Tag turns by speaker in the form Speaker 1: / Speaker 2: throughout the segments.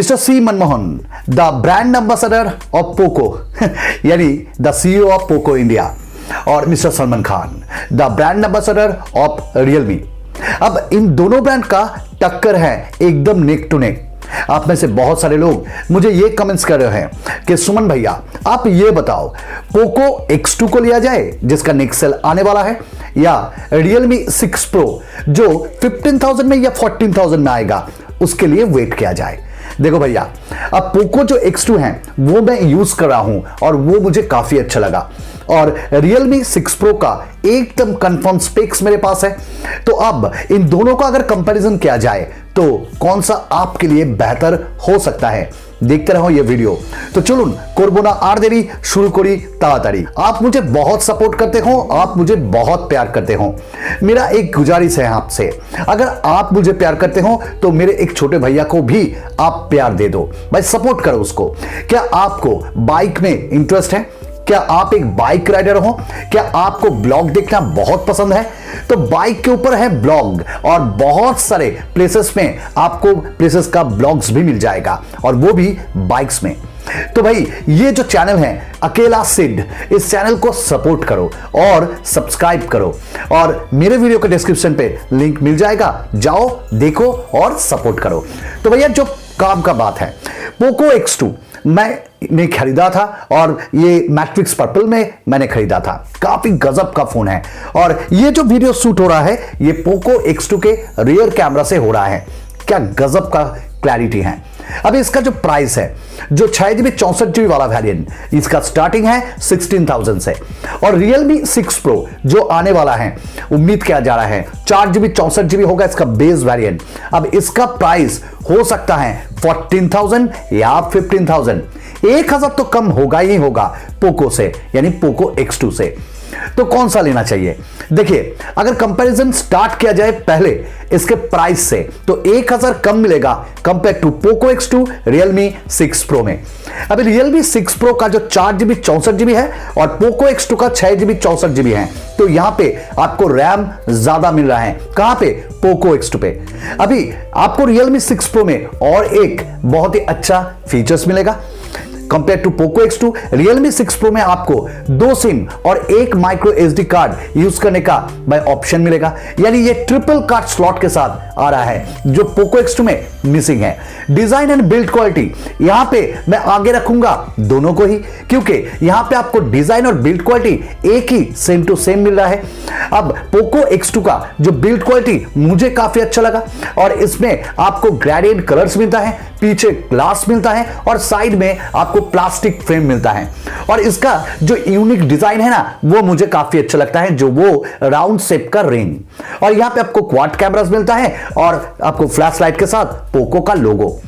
Speaker 1: Mister C Manmohan, the brand ambassador of Poco यानी the CEO of Poco India, और mister Salman Khan, the brand ambassador of Realme. अब इन दोनों brand का टक्कर है एकदम नेक टू नेक। आप में से बहुत सारे लोग मुझे ये कमेंट्स कर रहे हैं कि सुमन भैया आप ये बताओ, पोको X2 को लिया जाए जिसका नेक्स्ट सेल आने वाला है, या Realme 6 Pro जो 15,000 में या 14,000 में आएगा उसके लिए वेट किया जाए। देखो भैया, अब पोको जो X2 है वो मैं यूज कर रहा हूं और वो मुझे काफी अच्छा लगा, और Realme 6 Pro का एकदम कंफर्म स्पेक्स मेरे पास है। तो अब इन दोनों का अगर कंपैरिजन किया जाए तो कौन सा आपके लिए बेहतर हो सकता है, देखते रहो ये वीडियो। तो चलून करबो ना आर देरी, शुरू करी ताड़ाताड़ी। आप मुझे बहुत सपोर्ट करते हो, आप मुझे बहुत प्यार करते हो। मेरा एक गुजारिश है आपसे, अगर आप मुझे प्यार करते हो तो मेरे एक छोटे भैया को भी आप प्यार दे दो भाई, सपोर्ट करो उसको। क्या आपको बाइक में इंटरेस्ट है? क्या आप एक बाइक राइडर हो? क्या आपको ब्लॉग देखना बहुत पसंद है? तो बाइक के ऊपर है ब्लॉग, और बहुत सारे प्लेसेस में आपको प्लेसेस का ब्लॉग्स भी मिल जाएगा, और वो भी बाइक्स में। तो भाई ये जो चैनल है अकेला सिड, इस चैनल को सपोर्ट करो और सब्सक्राइब करो, और मेरे वीडियो के डिस्क्रिप्शन पे लिंक मिल जाएगा, जाओ देखो और सपोर्ट करो। तो भैया जो काम का बात है, पोको X2 मैंने खरीदा था, और ये मैट्रिक्स पर्पल में मैंने खरीदा था। काफी गजब का फोन है, और ये जो वीडियो शूट हो रहा है ये पोको X2 के रियर कैमरा से हो रहा है। क्या गजब का क्लैरिटी है। अब इसका जो प्राइस है, जो 6GB 64GB वाला वेरिएंट, इसका स्टार्टिंग है 16,000 से, और Realme 6 Pro जो आने वाला है, उम्मीद किया जा रहा है 4GB 64GB होगा इसका बेस वेरिएंट। अब इसका प्राइस हो सकता है 14,000 या 15,000, 1,000 तो कम होगा ही होगा पोको से, यानी पोको X2 से। तो कौन सा लेना चाहिए? देखिए, अगर कंपैरिजन स्टार्ट किया जाए पहले इसके प्राइस से, तो 1,000 कम मिलेगा compare to Poco X2 Realme 6 Pro में। अभी Realme 6 Pro का जो 4GB 64GB है और पोको X2 का 6GB 64GB है, तो यहां पे आपको रैम ज्यादा मिल रहा है। कहां पे? पोको X2 पे। अभी आपको Realme 6 Pro में और एक बहुत ही अच्छा फीचर्स मिलेगा compare to Poco X2। Realme 6 Pro में आपको 2 सिम और एक माइक्रो SD कार्ड यूज करने का भाई ऑप्शन मिलेगा, यानी ये ट्रिपल कार्ड स्लॉट के साथ आ रहा है, जो पोको X2 में मिसिंग है। डिजाइन एंड बिल्ड क्वालिटी यहां पे मैं आगे रखूंगा दोनों को ही, क्योंकि यहां पे आपको डिजाइन और बिल्ड क्वालिटी एक ही सेम टू सेम मिल रहा है। अब पोको X2 का जो बिल्ड क्वालिटी मुझे काफी अच्छा लगा, और इसमें आपको ग्रेडियंट कलर्स मिलता है, पीछे ग्लास मिलता है, और साइड में आपको प्लास्टिक फ्रेम मिलता है। और इसका जो यूनिक डिजाइन है ना, वो मुझे काफी अच्छा लगता है, जो वो राउंड शेप का रिंग, और यहां पे आपको क्वाड कैमरास मिलता है, और आपको फ्लैश लाइट के साथ पोको का लोगो।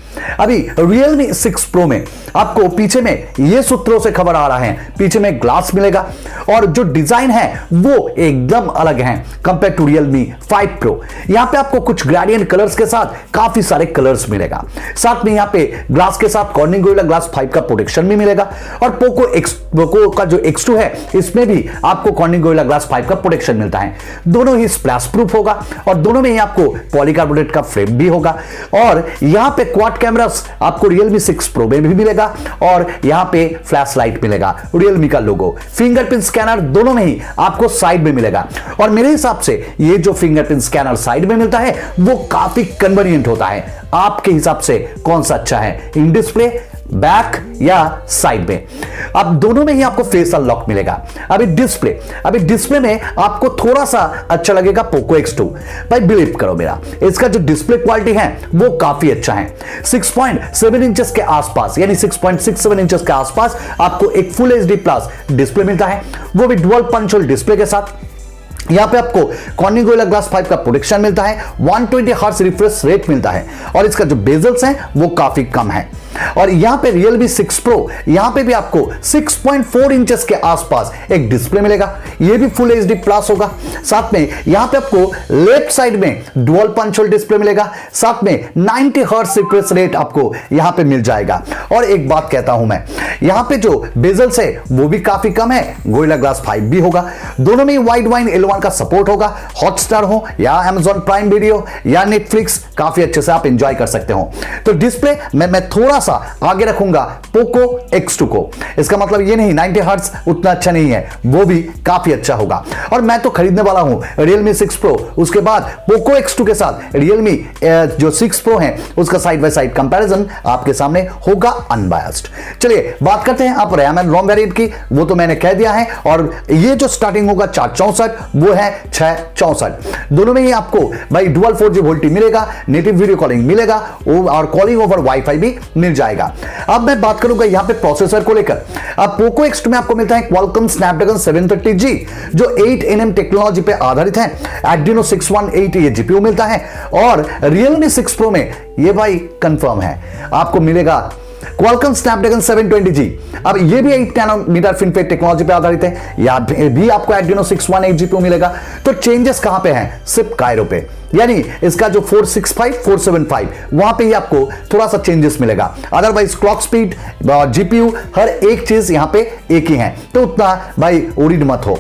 Speaker 1: अभी Realme 6 Pro में आपको पीछे में ये सूत्रों से खबर आ रहा है, पीछे में ग्लास मिलेगा, और जो डिजाइन है वो एकदम अलग है कंपेयर टू Realme 5 Pro। यहां पे आपको कुछ ग्रेडियंट कलर्स के साथ काफी सारे कलर्स मिलेगा, साथ में यहां पे ग्लास के साथ कॉर्निंग गोरिल्ला ग्लास 5 का प्रोटेक्शन भी मिलेगा, और पोको का जो X2 है इसमें भी आपको कॉर्निंग गोरिल्ला ग्लास 5 का प्रोटेक्शन मिलता है। दोनों ही स्प्लैश प्रूफ होगा, और दोनों में ही आपको पॉलीकार्बोनेट का फ्रेम भी होगा, और यहां पे क्वाड कैमरास आपको Realme 6 Pro में भी मिलेगा, और यहां पे फ्लैश लाइट मिलेगा, Realme का लोगो, फिंगरप्रिंट स्कैनर दोनों में ही आपको साइड में मिलेगा। और मेरे हिसाब से ये जो फिंगरप्रिंट स्कैनर साइड में मिलता है वो काफी कन्वीनियंट होता है। आपके हिसाब से कौन सा अच्छा है, इन डिस्प्ले, बैक या साइड में? अब दोनों में ही आपको फेस अनलॉक मिलेगा। अभी डिस्प्ले में आपको थोड़ा सा अच्छा लगेगा पोको X2। भाई बिलीव करो मेरा, इसका जो डिस्प्ले क्वालिटी है वो काफी अच्छा है। 6.7 इंचेस के आसपास, यानी 6.67 इंचेस के आसपास आपको एक फुल HD प्लस डिस्प्ले मिलता है, वो भी डुअल पंच होल डिस्प्ले के साथ। यहां पे आपको कॉर्निंग गोरिल्ला ग्लास 5 का प्रोटेक्शन मिलता है, 120 हर्ट्ज रिफ्रेश रेट मिलता है, और इसका जो बेजल्स है वो काफी कम है। और यहां पे Realme 6 Pro यहां पे भी आपको 6.4 इंचेस के आसपास एक डिस्प्ले मिलेगा। ये भी फुल HD प्लस होगा। साथ में यहां पे आपको लेफ्ट साइड में डुअल पंच होल डिस्प्ले मिलेगा। साथ में 90 हर्ट्ज रिफ्रेश रेट आपको यहां पे मिल जाएगा। और एक बात कहता हूं मैं, यहां पे जो बेजल्स है वो भी काफी कम है, गोरिल्ला ग्लास 5 भी होगा। दोनों में वाइड वाइन L1 का सपोर्ट होगा। हॉटस्टार हो या Amazon प्राइम वीडियो या नेटफ्लिक्स काफी अच्छे से आप एंजॉय कर सकते हो। तो डिस्प्ले मैं थोड़ा सा आगे रखूंगा Poco X2 को। इसका मतलब ये नहीं 90 हर्ट्ज उतना अच्छा नहीं है, वो भी काफी अच्छा होगा। और मैं तो खरीदने वाला हूं Realme 6 Pro, उसके बाद Poco X2 के साथ Realme जो 6 Pro है उसका साइड बाय साइड कंपैरिजन आपके सामने होगा अनबायस्ड। चलिए बात करते हैं आप रैम एंड रोम वेरिएंट की, वो तो मैंने कह दिया है। और ये जो स्टार्टिंग होगा 464 वो है 664। दोनों में ही आपको भाई डुअल 4G वोल्टी मिलेगा, नेटिव वीडियो कॉलिंग मिलेगा और कॉलिंग ओवर वाईफाई भी मिल जाएगा। अब मैं बात करूंगा यहां पे प्रोसेसर को लेकर। अब Poco X2 में आपको मिलता है Qualcomm Snapdragon 730G जो 8nm टेक्नोलॉजी पे आधारित है। Adreno 618 ये जीपीयू मिलता है। और Realme 6 Pro में ये भाई कंफर्म है, आपको मिलेगा Qualcomm Snapdragon 720G। अब ये भी 8 नैनोमीटर FinFET टेक्नोलॉजी पे आधारित है, या भी आपको Adreno 618 जीपीयू मिलेगा। तो चेंजेस कहां पे हैं? सिर्फ कायरो पे, यानी इसका जो 465 475 वहां पे ही आपको थोड़ा सा चेंजेस मिलेगा। अदरवाइज क्लॉक स्पीड, जीपीयू, हर एक चीज यहां पे एक ही है, तो उतना भाई ओरिड मत हो।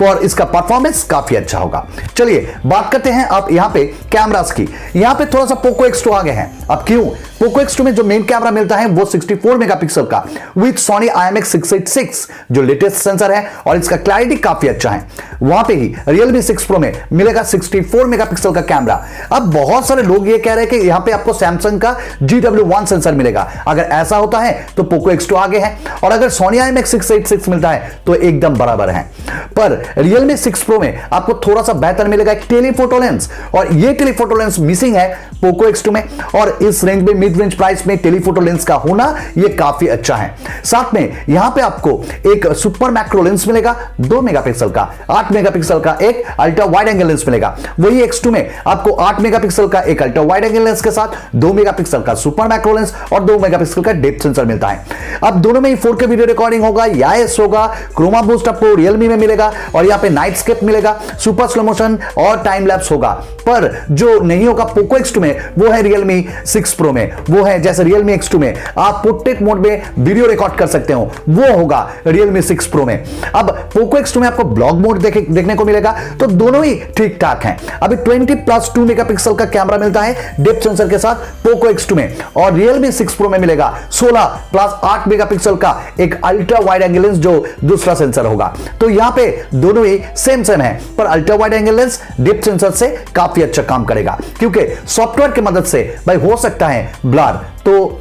Speaker 1: और इसका परफॉर्मेंस काफी अच्छा होगा। चलिए बात करते हैं आप यहां पे कैमरास की। यहां पे थोड़ा सा Poco X2 आगे है। अब क्यों? Poco X2 में जो मेन कैमरा मिलता है वो 64 मेगापिक्सल का विद Sony IMX686 जो लेटेस्ट सेंसर है और इसका क्लैरिटी काफी अच्छा है। वहां पे ही Realme 6 Pro में मिलेगा 64 मेगापिक्सल का कैमरा। अब बहुत सारे लोग ये कह रहे हैं कि यहां पे आपको Samsung का GW1 सेंसर मिलेगा। अगर ऐसा होता है तो Poco X2 आगे है, और अगर Sony IMX686 मिलता है तो एकदम बराबर है। पर Realme 6 Pro में आपको थोड़ा सा बेहतर मिलेगा एक टेलीफोटो लेंस, और ये टेलीफोटो लेंस मिसिंग है Poco X2 में। और इस रेंज में, मिड रेंज प्राइस में टेलीफोटो लेंस का होना ये काफी अच्छा है। साथ में यहां पे आपको एक सुपर मैक्रो लेंस मिलेगा 2 मेगापिक्सल का, 8 मेगापिक्सल का एक अल्ट्रा वाइड एंगल लेंस मिलेगा। वही X2 में आपको 8 मेगापिक्सल का एक अल्ट्रा वाइड एंगल लेंस के साथ 2 मेगापिक्सल का सुपर मैक्रो लेंस और 2 मेगापिक्सल का डेप्थ सेंसर मिलता है। अब दोनों में ही 4K वीडियो रिकॉर्डिंग होगा, याएस होगा, क्रोमा बूस्ट आपको Realme में मिलेगा, और यहां पे नाइट स्केप मिलेगा, सुपर स्लो मोशन और टाइम लैप्स होगा। पर जो नहीं होगा Poco X2 में वो है Realme 6 Pro में। वो है जैसे Realme X2 में आप पोर्ट्रेट मोड में वीडियो रिकॉर्ड कर सकते हो, वो होगा Realme 6 Pro में। अब Poco X2 में आपको ब्लॉग मोड देखने को मिलेगा। तो दोनों ही ठीक ठाक हैं। अभी 20+2 मेगापिक्सल का कैमरा मिलता है डेप्थ सेंसर के साथ Poco X2 में, और Realme 6 Pro में मिलेगा 16+8 मेगापिक्सल का एक अल्ट्रा वाइड एंगल लेंस जो दूसरा सेंसर होगा। तो यहां पे दोनों ही सेम है, पर ultra wide angle lens depth sensor से काफी अच्छा काम करेगा, क्योंकि सॉफ्टवेयर की मदद से भाई हो सकता है ब्लर। तो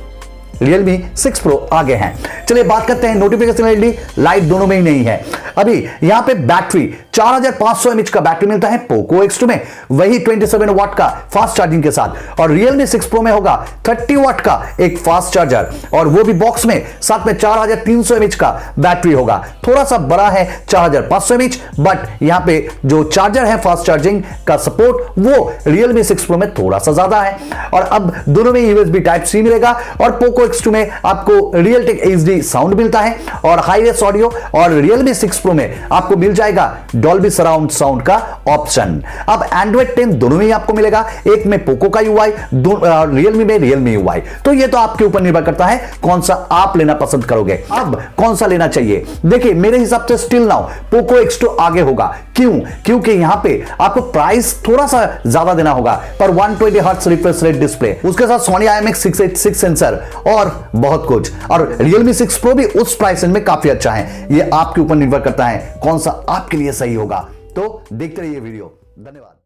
Speaker 1: Realme 6 Pro आगे हैं। चलिए बात करते हैं नोटिफिकेशन एलईडी लाइट दोनों में ही नहीं है। अभी यहां पे बैटरी 4500 mAh का बैटरी मिलता है Poco X2 में, वही 27 वाट का फास्ट चार्जिंग के साथ। और Realme 6 Pro में होगा 30 वाट का एक फास्ट चार्जर, और वो भी बॉक्स में। साथ में 4300 mAh का बैटरी होगा, थोड़ा सा बड़ा है 4500 mAh, बट यहां पे जो चार्जर है फास्ट चार्जिंग का सपोर्ट वो Realme 6 Pro में थोड़ा सा ज्यादा है। और अब दोनों में USB Type-C मिलेगा, और Poco X2 में आपको Realtek HD साउंड मिलता है और हाई रेस ऑडियो, और Realme 6 Pro में आपको मिल जाएगा डॉल्बी सराउंड साउंड का ऑप्शन। अब Android 10 दोनों में ही आपको मिलेगा, एक में Poco का UI, Realme में Realme UI। तो ये तो आपके ऊपर निर्भर करता है कौन सा आप लेना पसंद करोगे। अब कौन सा लेना चाहिए? देखिए मेरे हिसाब से स्टिल नाउ Poco X2 आगे होगा। क्यों? क्योंकि यहां पे आपको प्राइस थोड़ा सा ज्यादा देना होगा, पर 120 हर्ट्ज रिफ्रेश रेट डिस्प्ले, उसके साथ Sony IMX686 सेंसर और बहुत कुछ। और Realme 6 Pro भी उस प्राइस में काफी अच्छा है। ये आपके ऊपर निर्भर करता है कौन सा आपके लिए सही होगा। तो देखते रहिए वीडियो। धन्यवाद।